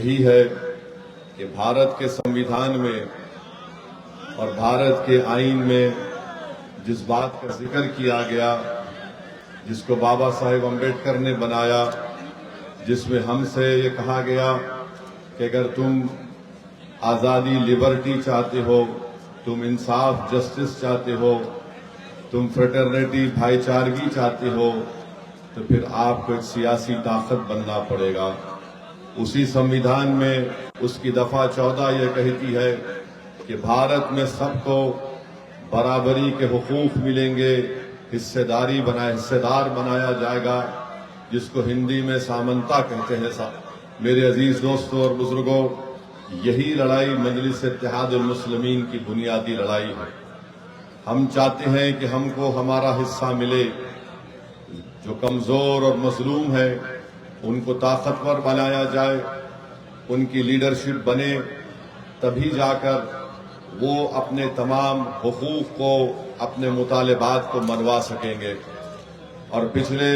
यही है कि भारत के संविधान में और भारत के आईन में जिस बात का जिक्र किया गया, जिसको बाबा साहेब अम्बेडकर ने बनाया, जिसमें हमसे ये कहा गया कि अगर तुम आज़ादी, लिबर्टी चाहते हो, तुम इंसाफ, जस्टिस चाहते हो, तुम फ्रेटर्निटी, भाईचारगी चाहते हो, तो फिर आपको एक सियासी ताकत बनना पड़ेगा। उसी संविधान में उसकी दफा 14 यह कहती है कि भारत में सबको बराबरी के हुकूक मिलेंगे, हिस्सेदार बनाया जाएगा, जिसको हिंदी में सामंता कहते हैं। मेरे अजीज दोस्तों और बुजुर्गों, यही लड़ाई मजलिस इत्तेहादुल मुस्लिमीन की बुनियादी लड़ाई है। हम चाहते हैं कि हमको हमारा हिस्सा मिले। जो कमजोर और मजलूम है उनको ताकतवर बनाया जाए, उनकी लीडरशिप बने, तभी जाकर वो अपने तमाम हुकूक को, अपने मुतालिबात को मनवा सकेंगे। और पिछले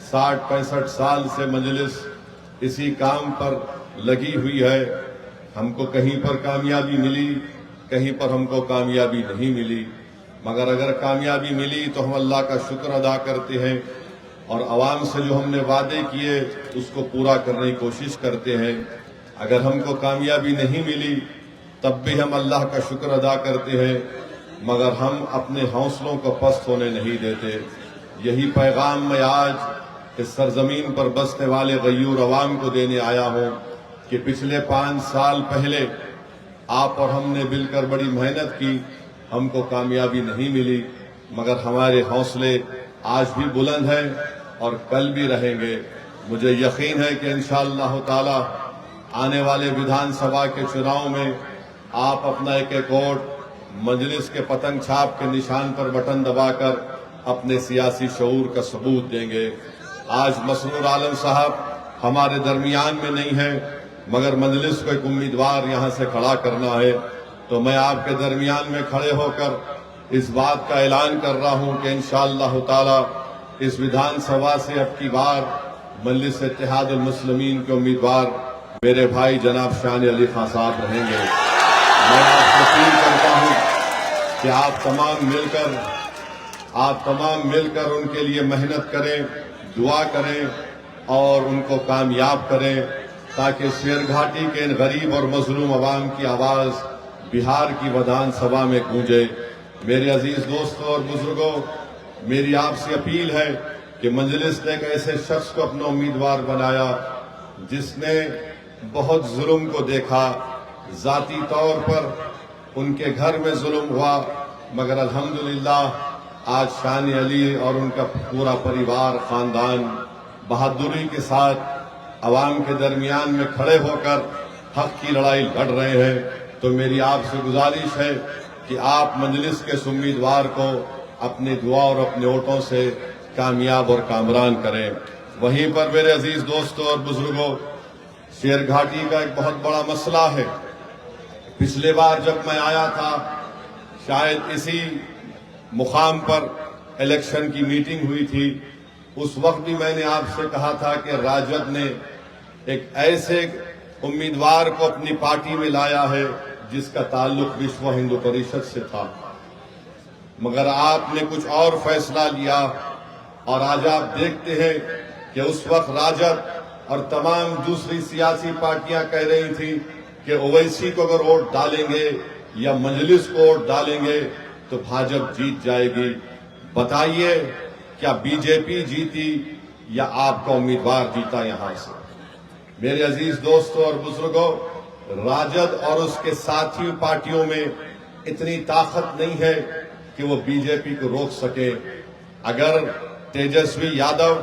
60-65 साल से मजलिस इसी काम पर लगी हुई है। हमको कहीं पर कामयाबी मिली, कहीं पर हमको कामयाबी नहीं मिली, मगर अगर कामयाबी मिली तो हम अल्लाह का शुक्र अदा करते हैं और अवाम से जो हमने वादे किए उसको पूरा करने की कोशिश करते हैं। अगर हमको कामयाबी नहीं मिली तब भी हम अल्लाह का शुक्र अदा करते हैं, मगर हम अपने हौसलों को पस्त होने नहीं देते। यही पैगाम मैं आज इस सरजमीन पर बसने वाले गयूर अवाम को देने आया हूं कि पिछले 5 साल पहले आप और हमने मिलकर बड़ी मेहनत की, हमको कामयाबी नहीं मिली, मगर हमारे हौसले आज भी बुलंद हैं और कल भी रहेंगे। मुझे यकीन है कि इंशाअल्लाह ताला आने वाले विधानसभा के चुनाव में आप अपना एक वोट मजलिस के पतंग छाप के निशान पर बटन दबाकर अपने सियासी शऊर का सबूत देंगे। आज मसरूर आलम साहब हमारे दरमियान में नहीं है, मगर मजलिस को एक उम्मीदवार यहां से खड़ा करना है, तो मैं आपके दरमियान में खड़े होकर इस बात का ऐलान कर रहा हूं कि इंशाअल्लाह ताला इस विधानसभा से अब की बार मजलिस इत्तेहादुल मुस्लिमीन के उम्मीदवार मेरे भाई जनाब शान अली खान साहब रहेंगे। मैं आपसे अपील करता हूं कि आप तमाम मिलकर उनके लिए मेहनत करें, दुआ करें और उनको कामयाब करें, ताकि शेरघाटी के इन गरीब और मजलूम अवाम की आवाज बिहार की विधानसभा में गूंजे। मेरे अजीज दोस्तों और बुजुर्गों, मेरी आपसे अपील है कि मजलिस ने एक ऐसे शख्स को अपना उम्मीदवार बनाया जिसने बहुत जुल्म को देखा। जाती तौर पर उनके घर में जुल्म हुआ, मगर अल्हम्दुलिल्लाह आज शान अली और उनका पूरा परिवार, खानदान बहादुरी के साथ अवाम के दरमियान में खड़े होकर हक की लड़ाई लड़ रहे हैं। तो मेरी आपसे गुजारिश है कि आप मजलिस के इस उम्मीदवार को अपनी दुआ और अपने वोटों से कामयाब और कामरान करें। वहीं पर मेरे अजीज दोस्तों और बुजुर्गों, शेरघाटी का एक बहुत बड़ा मसला है। पिछले बार जब मैं आया था, शायद इसी मुकाम पर इलेक्शन की मीटिंग हुई थी, उस वक्त भी मैंने आपसे कहा था कि राजद ने एक ऐसे उम्मीदवार को अपनी पार्टी में लाया है जिसका ताल्लुक विश्व हिंदू परिषद से था, मगर आपने कुछ और फैसला लिया। और आज आप देखते हैं कि उस वक्त राजद और तमाम दूसरी सियासी पार्टियां कह रही थी कि ओवैसी को अगर वोट डालेंगे या मजलिस को वोट डालेंगे तो भाजपा जीत जाएगी। बताइए, क्या बीजेपी जीती या आपका उम्मीदवार जीता? यहां से मेरे अजीज दोस्तों और बुजुर्गों, राजद और उसके साथी पार्टियों में इतनी ताकत नहीं है कि वो बीजेपी को रोक सके। अगर तेजस्वी यादव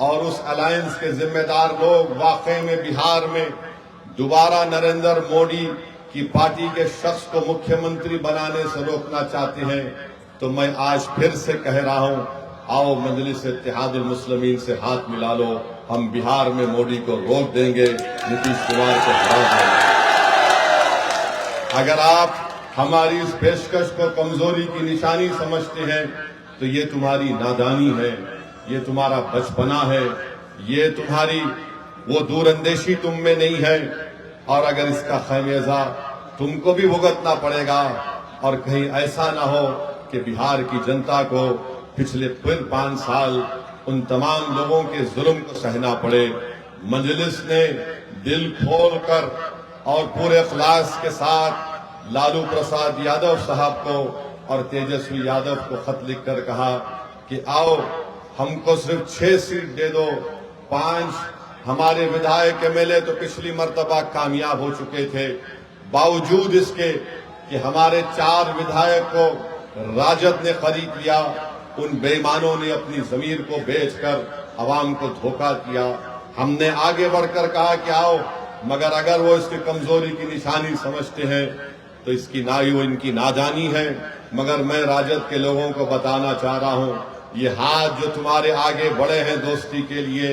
और उस अलायंस के जिम्मेदार लोग वाकई में बिहार में दोबारा नरेंद्र मोदी की पार्टी के शख्स को मुख्यमंत्री बनाने से रोकना चाहते हैं, तो मैं आज फिर से कह रहा हूं, आओ मजलिस इत्तेहादुल मुस्लिमीन से हाथ मिला लो, हम बिहार में मोदी को रोक देंगे, नीतीश कुमार को हरा देंगे। अगर आप हमारी इस पेशकश को कमजोरी की निशानी समझते हैं तो ये तुम्हारी नादानी है, ये तुम्हारा बचपना है, ये तुम्हारी वो दूरंदेशी तुम में नहीं है। और अगर इसका खमियाजा तुमको भी भुगतना पड़ेगा और कहीं ऐसा ना हो कि बिहार की जनता को पिछले 5 साल उन तमाम लोगों के जुल्म को सहना पड़े। मजलिस ने दिल खोलकर और पूरे इखलास के साथ लालू प्रसाद यादव साहब को और तेजस्वी यादव को खत लिखकर कहा कि आओ हमको सिर्फ 6 सीट दे दो। 5 हमारे विधायक एमएलए तो पिछली मर्तबा कामयाब हो चुके थे, बावजूद इसके कि हमारे 4 विधायक को राजद ने खरीद लिया। उन बेईमानों ने अपनी जमीर को बेचकर अवाम को धोखा किया। हमने आगे बढ़कर कहा कि आओ, मगर अगर वो इसकी कमजोरी की निशानी समझते हैं तो इसकी वो इनकी नादानी है। मगर मैं राजद के लोगों को बताना चाह रहा हूं, ये हाथ जो तुम्हारे आगे बढ़े हैं दोस्ती के लिए,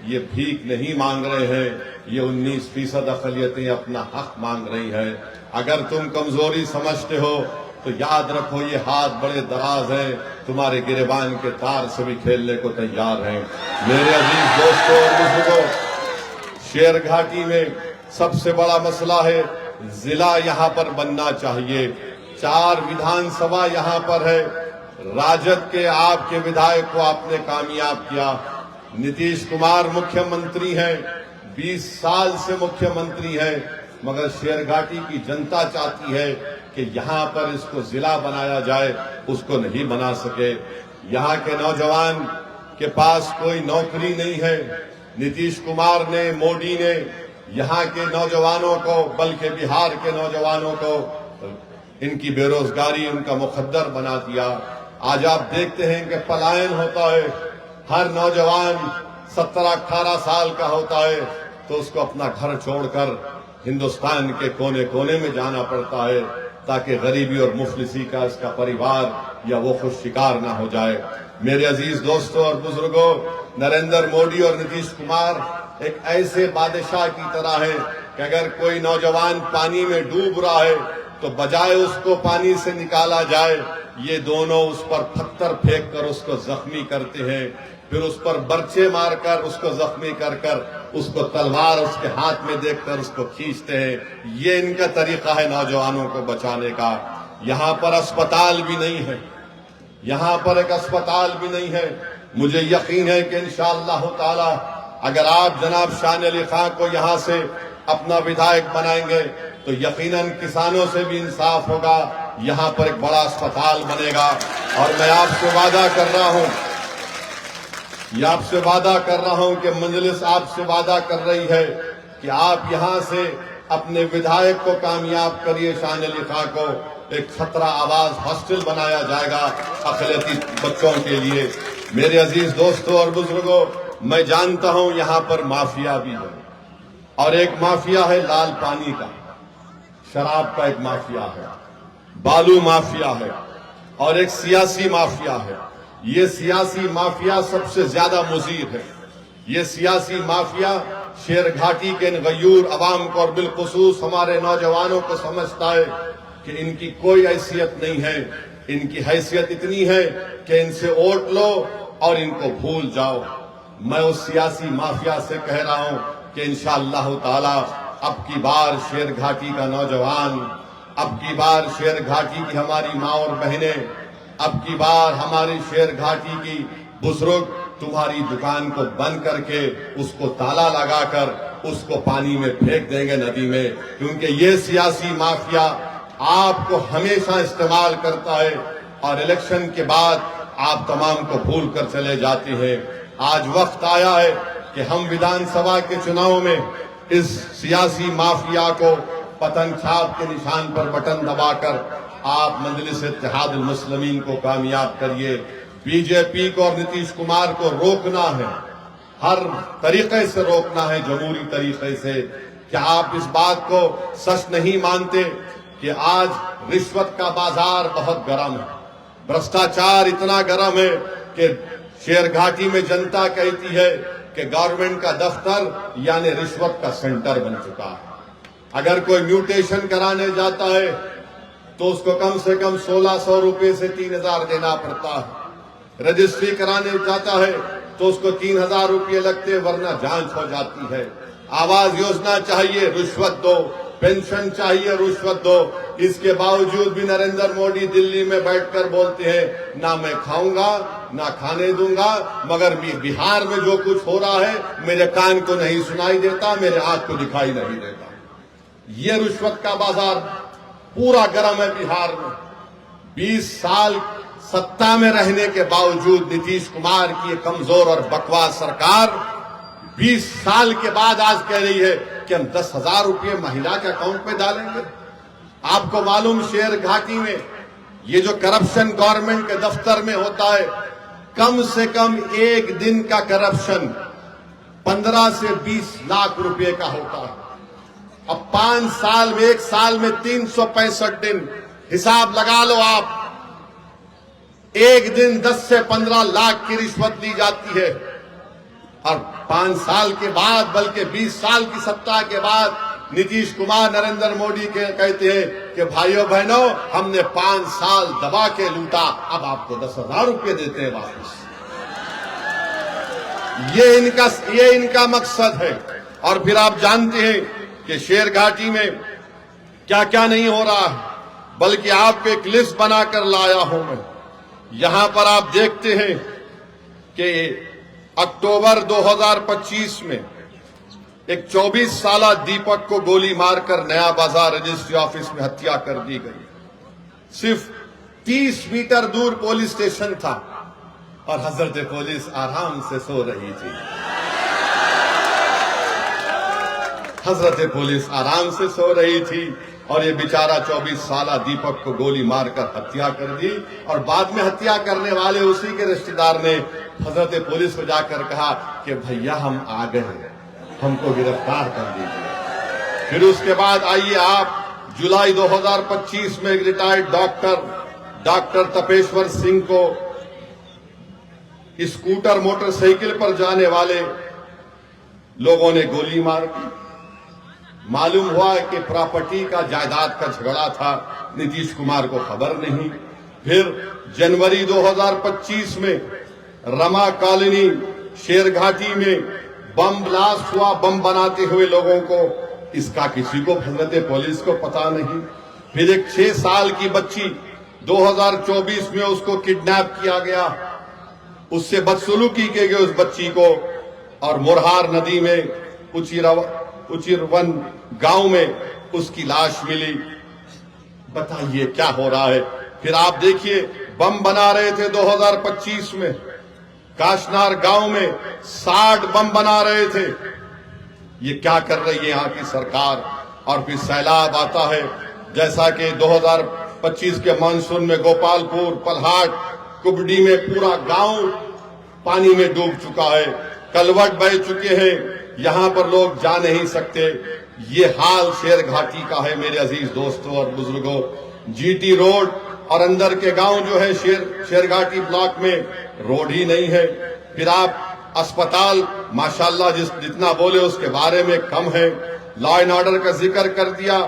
ये भीख नहीं मांग रहे हैं, ये 19% अक़लियतें अपना हक मांग रही है। अगर तुम कमजोरी समझते हो तो याद रखो ये हाथ बड़े दराज हैं, तुम्हारे गिरेबान के तार से भी खेलने को तैयार हैं। मेरे अजीज दोस्तों और बुजुर्गों, शेर घाटी में सबसे बड़ा मसला है, जिला यहाँ पर बनना चाहिए। 4 विधानसभा यहाँ पर है। राजद के आपके विधायक को आपने कामयाब किया। नीतीश कुमार मुख्यमंत्री हैं, 20 साल से मुख्यमंत्री हैं, मगर शेरघाटी की जनता चाहती है कि यहाँ पर इसको जिला बनाया जाए, उसको नहीं बना सके। यहाँ के नौजवान के पास कोई नौकरी नहीं है। नीतीश कुमार ने, मोदी ने यहाँ के नौजवानों को, बल्कि बिहार के नौजवानों को इनकी बेरोजगारी, उनका मुकद्दर बना दिया। आज आप देखते हैं कि पलायन होता है। हर नौजवान 17-18 साल का होता है तो उसको अपना घर छोड़कर हिंदुस्तान के कोने कोने में जाना पड़ता है ताकि गरीबी और मुफलिसी का इसका परिवार या वो खुद शिकार ना हो जाए। मेरे अजीज दोस्तों और बुजुर्गों, नरेंद्र मोदी और नीतीश कुमार एक ऐसे बादशाह की तरह है कि अगर कोई नौजवान पानी में डूब रहा है तो बजाय उसको पानी से निकाला जाए, ये दोनों उस पर पत्थर फेंक कर उसको जख्मी करते हैं, फिर उस पर बर्चे मारकर उसको जख्मी कर कर उसको तलवार उसके हाथ में देखकर उसको खींचते हैं। ये इनका तरीका है नौजवानों को बचाने का। यहाँ पर अस्पताल भी नहीं है, यहाँ पर एक अस्पताल भी नहीं है। मुझे यकीन है कि इंशाअल्लाह ताला अगर आप जनाब शान अली खां को यहाँ से अपना विधायक बनाएंगे तो यकीनन किसानों से भी इंसाफ होगा। यहाँ पर एक बड़ा अस्पताल बनेगा और मैं आपसे वादा कर रहा हूँ, आपसे वादा कर रहा हूं कि मजलिस आपसे वादा कर रही है कि आप यहां से अपने विधायक को कामयाब करिए। शान अली खां को एक 17 आवाज हॉस्टल बनाया जाएगा अक़लियती बच्चों के लिए। मेरे अजीज दोस्तों और बुजुर्गों, मैं जानता हूं यहां पर माफिया भी है और एक माफिया है लाल पानी का, शराब का एक माफिया है, बालू माफिया है और एक सियासी माफिया है। ये सियासी माफिया सबसे ज्यादा मुज़ीर है। ये सियासी माफिया शेरघाटी के गयूर अवाम को और बिलखुसूस हमारे नौजवानों को समझता है कि इनकी कोई हैसियत नहीं है। इनकी हैसियत इतनी है कि इनसे वोट लो और इनको भूल जाओ। मैं उस सियासी माफिया से कह रहा हूं कि इंशाअल्लाह ताला अब की बार शेरघाटी का नौजवान, अब की बार शेरघाटी की हमारी माँ और बहनें, अब की बार हमारी शेरघाटी की बुजुर्ग तुम्हारी दुकान को बंद करके उसको ताला लगाकर उसको पानी में फेंक देंगे, नदी में, क्योंकि ये सियासी माफिया आपको हमेशा इस्तेमाल करता है और इलेक्शन के बाद आप तमाम को भूल कर चले जाते हैं। आज वक्त आया है कि हम विधानसभा के चुनाव में इस सियासी माफिया को पतंग छाप के निशान पर बटन दबाकर आप मजलिस इत्तेहादुल मुस्लिमीन को कामयाब करिए। बीजेपी को और नीतीश कुमार को रोकना है, हर तरीके से रोकना है, जमहूरी तरीके से। क्या आप इस बात को सच नहीं मानते कि आज रिश्वत का बाजार बहुत गर्म है, भ्रष्टाचार इतना गर्म है कि शेरघाटी में जनता कहती है कि गवर्नमेंट का दफ्तर यानी रिश्वत का सेंटर बन चुका है। अगर कोई म्यूटेशन कराने जाता है तो उसको कम से कम 1600 रुपए से 3000 देना पड़ता है। रजिस्ट्री कराने जाता है तो उसको 3000 रुपये लगते, वरना जांच हो जाती है। आवास योजना चाहिए, रिश्वत दो, पेंशन चाहिए, रिश्वत दो। इसके बावजूद भी नरेंद्र मोदी दिल्ली में बैठकर बोलते हैं ना मैं खाऊंगा ना खाने दूंगा, मगर बिहार में जो कुछ हो रहा है मेरे कान को नहीं सुनाई देता, मेरे आंख को दिखाई नहीं देता। ये रिश्वत का बाजार पूरा गर्म है बिहार में। 20 साल सत्ता में रहने के बावजूद नीतीश कुमार की ये कमजोर और बकवास सरकार 20 साल के बाद आज कह रही है कि हम 10,000 रुपये महिला के अकाउंट में डालेंगे। आपको मालूम शेर घाटी में ये जो करप्शन गवर्नमेंट के दफ्तर में होता है, कम से कम एक दिन का करप्शन 15 से 20 लाख रुपए का होता है। अब 5 साल में, एक साल में 365 दिन, हिसाब लगा लो आप, एक दिन 10 से 15 लाख की रिश्वत ली जाती है। और 5 साल के बाद, बल्कि 20 साल की सत्ता के बाद नीतीश कुमार नरेंद्र मोदी के कहते हैं कि भाइयों बहनों हमने 5 साल दबा के लूटा, अब आपको 10,000 रुपये देते हैं वापस। ये इनका मकसद है। और फिर आप जानते हैं कि शेर घाटी में क्या क्या नहीं हो रहा है, बल्कि आपको एक लिस्ट बनाकर लाया हूं मैं। यहां पर आप देखते हैं कि अक्टूबर 2025 में एक 24 साला दीपक को गोली मारकर नया बाजार रजिस्ट्री ऑफिस में हत्या कर दी गई। सिर्फ 30 मीटर दूर पुलिस स्टेशन था और हजरत पुलिस आराम से सो रही थी। हजरत पुलिस आराम से सो रही थी और ये बेचारा 24 साला दीपक को गोली मारकर हत्या कर दी। और बाद में हत्या करने वाले उसी के रिश्तेदार ने हजरत पुलिस को जाकर कहा कि भैया हम आ गए, हमको गिरफ्तार कर दीजिए। फिर उसके बाद आइए आप, जुलाई 2025 में एक रिटायर्ड डॉक्टर तपेश्वर सिंह को स्कूटर मोटरसाइकिल पर जाने वाले लोगों ने गोली मार दी। मालूम हुआ कि प्रॉपर्टी का, जायदाद का झगड़ा था, नीतीश कुमार को खबर नहीं। फिर जनवरी 2025 में रमा कॉलोनी शेरघाटी में बम ब्लास्ट हुआ, बम बनाते हुए लोगों को, इसका किसी को, हजरत पुलिस को पता नहीं। फिर एक 6 साल की बच्ची 2024 में उसको किडनैप किया गया, उससे बदसलूकी की गई उस बच्ची को, और मुरहार नदी में उचिरवन गांव में उसकी लाश मिली। बताइए क्या हो रहा है। फिर आप देखिए, बम बना रहे थे 2025 में काशनार गांव में, 60 बम बना रहे थे। ये क्या कर रही है यहाँ की सरकार। और फिर सैलाब आता है, जैसा कि 2025 के मानसून में गोपालपुर, पलहाट, कुबड़ी में पूरा गांव पानी में डूब चुका है, कलवट बह चुके हैं, यहां पर लोग जा नहीं सकते। ये हाल शेरघाटी का है मेरे अजीज दोस्तों और बुजुर्गों। जीटी रोड और अंदर के गांव जो है शेरघाटी ब्लॉक में रोड ही नहीं है। फिर आप अस्पताल, माशाल्लाह जितना बोले उसके बारे में कम है। लॉ एंड ऑर्डर का जिक्र कर दिया,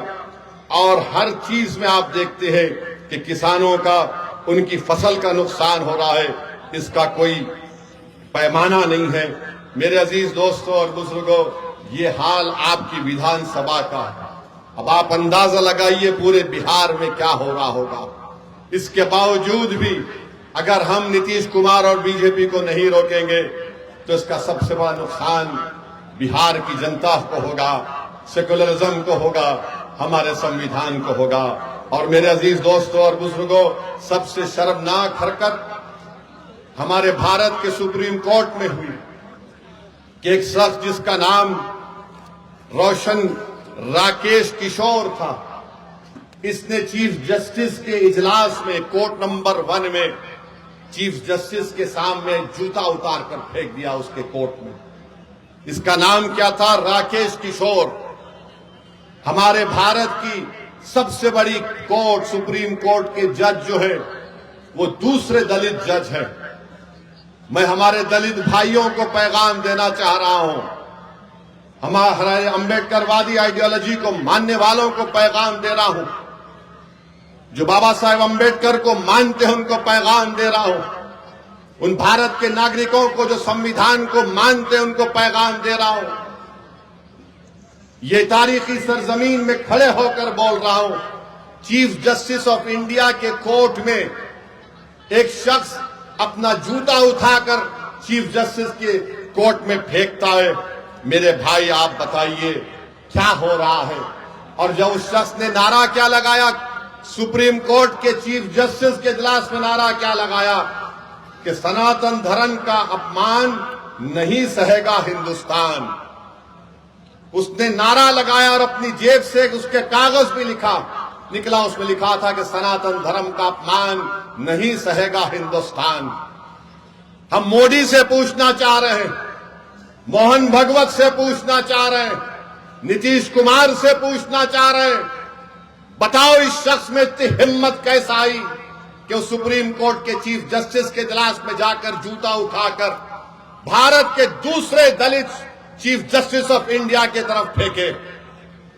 और हर चीज में आप देखते हैं कि किसानों का, उनकी फसल का नुकसान हो रहा है, इसका कोई पैमाना नहीं है। मेरे अजीज दोस्तों और बुजुर्गों, ये हाल आपकी विधानसभा का है। अब आप अंदाजा लगाइए पूरे बिहार में क्या हो रहा होगा। इसके बावजूद भी अगर हम नीतीश कुमार और बीजेपी को नहीं रोकेंगे तो इसका सबसे बड़ा नुकसान बिहार की जनता को होगा, सेकुलरिज्म को होगा, हमारे संविधान को होगा। और मेरे अजीज दोस्तों और बुजुर्गों, सबसे शर्मनाक हरकत हमारे भारत के सुप्रीम कोर्ट में हुई कि एक शख्स जिसका नाम रोशन राकेश किशोर था, इसने चीफ जस्टिस के इजलास में, कोर्ट नंबर 1 में, चीफ जस्टिस के सामने जूता उतार कर फेंक दिया उसके कोर्ट में। इसका नाम क्या था? राकेश किशोर। हमारे भारत की सबसे बड़ी कोर्ट, सुप्रीम कोर्ट के जज जो है वो दूसरे दलित जज हैं। मैं हमारे दलित भाइयों को पैगाम देना चाह रहा हूं, हमारे अंबेडकरवादी आइडियोलॉजी को मानने वालों को पैगाम दे रहा हूं, जो बाबा साहेब अंबेडकर को मानते हैं उनको पैगाम दे रहा हूं, उन भारत के नागरिकों को जो संविधान को मानते हैं उनको पैगाम दे रहा हूं ये तारीखी सरजमीन में खड़े होकर बोल रहा हूं, चीफ जस्टिस ऑफ इंडिया के कोर्ट में एक शख्स अपना जूता उठाकर चीफ जस्टिस के कोर्ट में फेंकता है। मेरे भाई आप बताइए क्या हो रहा है? और जब उस शख्स ने नारा क्या लगाया, सुप्रीम कोर्ट के चीफ जस्टिस के इजलास में नारा क्या लगाया कि सनातन धर्म का अपमान नहीं सहेगा हिंदुस्तान। उसने नारा लगाया और अपनी जेब से उसके कागज भी निकला, उसमें लिखा था कि सनातन धर्म का अपमान नहीं सहेगा हिंदुस्तान। हम मोदी से पूछना चाह रहे हैं, मोहन भगवत से पूछना चाह रहे हैं, नीतीश कुमार से पूछना चाह रहे हैं, बताओ इस शख्स में इतनी हिम्मत कैसे आई कि वो सुप्रीम कोर्ट के चीफ जस्टिस के इजलास में जाकर जूता उठाकर भारत के दूसरे दलित चीफ जस्टिस ऑफ इंडिया की तरफ फेंके।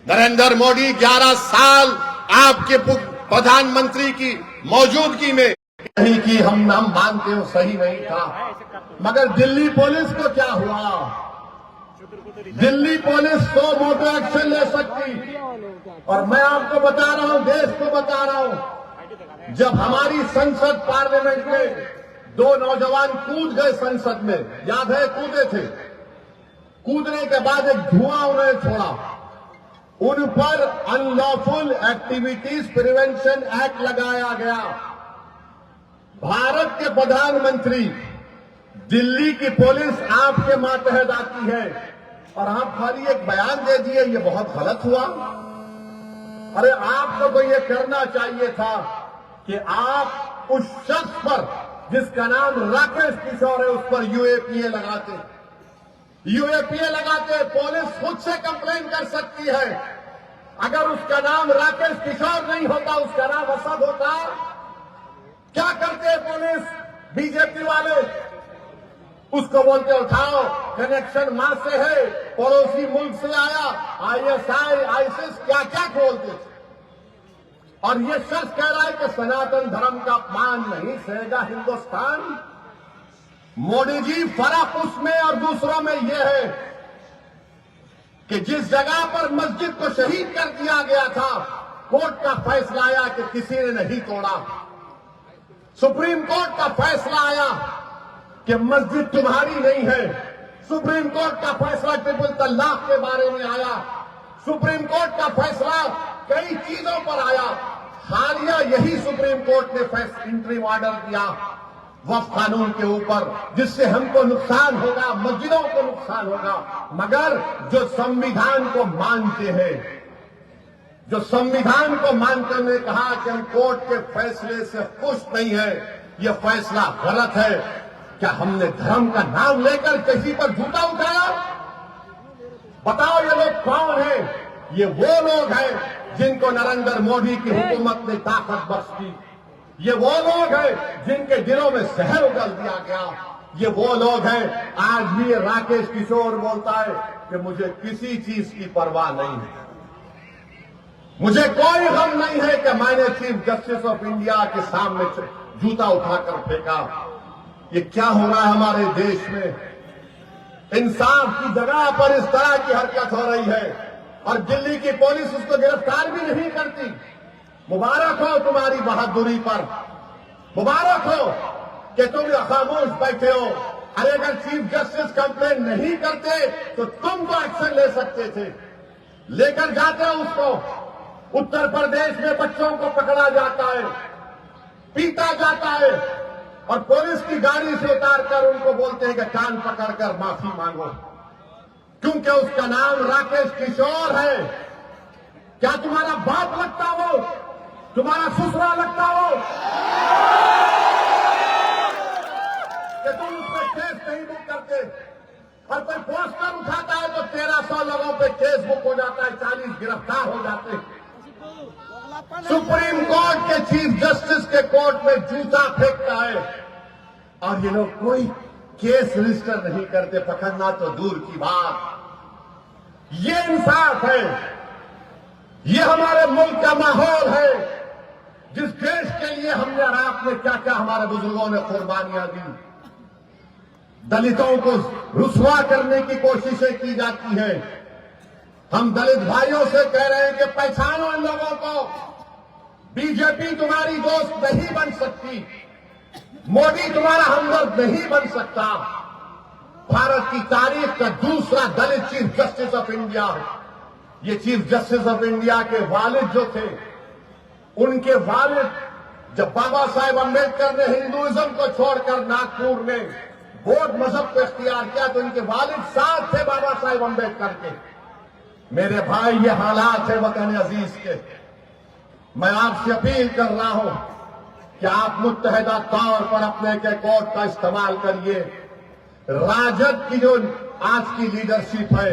नरेंद्र मोदी 11 साल आपके प्रधानमंत्री की मौजूदगी में नहीं की, हम मानते हो सही नहीं था, मगर दिल्ली पुलिस को क्या हुआ? दिल्ली पुलिस 100 मोटर एक्शन ले सकती। और मैं आपको बता रहा हूं, देश को बता रहा हूं, जब हमारी संसद पार्लियामेंट में 2 नौजवान कूद गए संसद में, याद है? कूदे थे। कूदने के बाद एक धुआं उन्होंने छोड़ा, उन पर अनलॉफुल एक्टिविटीज प्रिवेंशन एक्ट लगाया गया। भारत के प्रधानमंत्री, दिल्ली की पुलिस आपके मातहत आती है और आप खाली एक बयान दे दिए, ये बहुत गलत हुआ। अरे आपको तो ये करना चाहिए था कि आप उस शख्स पर जिसका नाम राकेश किशोर है उस पर यूएपीए लगाते। यूएपीए लगाते, पुलिस खुद से कंप्लेन कर सकती है। अगर उसका नाम राकेश किशोर नहीं होता, उसका नाम असद होता, क्या करते पुलिस? बीजेपी वाले उसको बोलते उठाओ, कनेक्शन मां से है, पड़ोसी मुल्क से आया, आईएसआई, आईसिस, क्या क्या खोलते थे। और ये शख्स कह रहा है कि सनातन धर्म का अपमान नहीं सहेगा हिंदुस्तान। मोदी जी, फर्क उसमें और दूसरों में यह है कि जिस जगह पर मस्जिद को शहीद कर दिया गया था, कोर्ट का फैसला आया कि किसी ने नहीं तोड़ा। सुप्रीम कोर्ट का फैसला आया कि मस्जिद तुम्हारी नहीं है। सुप्रीम कोर्ट का फैसला ट्रिपल तलाक के बारे में आया। सुप्रीम कोर्ट का फैसला कई चीजों पर आया। हालिया यही सुप्रीम कोर्ट ने इंटरिम ऑर्डर दिया वक्फ कानून के ऊपर, जिससे हमको नुकसान होगा, मस्जिदों को नुकसान होगा। मगर जो संविधान को मानते हैं, जो संविधान को मानकर ने कहा कि हम कोर्ट के फैसले से खुश नहीं है, यह फैसला गलत है। क्या हमने धर्म का नाम लेकर किसी पर जूता उठाया? बताओ ये लोग कौन है? ये वो लोग हैं जिनको नरेंद्र मोदी की हुकूमत ने ताकत बख्शी। ये वो लोग हैं जिनके दिलों में जहर उगल दिया गया। ये वो लोग हैं, आज भी ये राकेश किशोर बोलता है कि मुझे किसी चीज की परवाह नहीं है, मुझे कोई गम नहीं है कि मैंने चीफ जस्टिस ऑफ इंडिया के सामने जूता उठाकर फेंका। ये क्या हो रहा है हमारे देश में? इंसाफ की जगह पर इस तरह की हरकत हो रही है और दिल्ली की पुलिस उसको गिरफ्तार भी नहीं करती। मुबारक हो तुम्हारी बहादुरी पर, मुबारक हो कि तुम खामोश बैठे हो। अरे अगर चीफ जस्टिस कंप्लेन नहीं करते तो तुम तो एक्शन ले सकते थे, लेकर जाते हो उसको। उत्तर प्रदेश में बच्चों को पकड़ा जाता है, पीटा जाता है और पुलिस की गाड़ी से उतारकर उनको बोलते हैं कि कान पकड़कर माफी मांगो, क्योंकि उसका नाम राकेश किशोर है। क्या तुम्हारा बाप लगता हो? तुम्हारा ससुरा लगता हो कि तुम उस पर केस नहीं बुक करते? और कोई पोस्टर उठाता है तो 1300 लोगों पे केस बुक हो जाता है, 40 गिरफ्तार हो जाते हैं। सुप्रीम कोर्ट के चीफ जस्टिस के कोर्ट में जूता फेंकता है और ये लोग कोई केस रजिस्टर नहीं करते, पकड़ना तो दूर की बात। ये इंसाफ है, ये हमारे मुल्क का माहौल है, जिस देश के लिए हमने और आपने क्या क्या हमारे बुजुर्गों ने कुर्बानियां दी। दलितों को रुसवा करने की कोशिशें की जाती है, हम दलित भाइयों से कह रहे हैं कि पहचानो इन लोगों को। बीजेपी तुम्हारी दोस्त नहीं बन सकती, मोदी तुम्हारा हमदर्द नहीं बन सकता। भारत की तारीख का दूसरा दलित चीफ जस्टिस ऑफ इंडिया, ये चीफ जस्टिस ऑफ इंडिया के वालिद जो थे, उनके वालिद जब बाबा साहेब अम्बेडकर ने हिंदुइज्म को छोड़कर नागपुर में बौद्ध मजहब को इख्तियार किया तो इनके वालिद साथ थे बाबा साहेब अम्बेडकर के। मेरे भाई, ये हालात है वतन अजीज के। मैं आपसे अपील कर रहा हूं कि आप मुत्तहिदा तौर पर अपने के कोर्ट का इस्तेमाल करिए। राजद की जो आज की लीडरशिप है,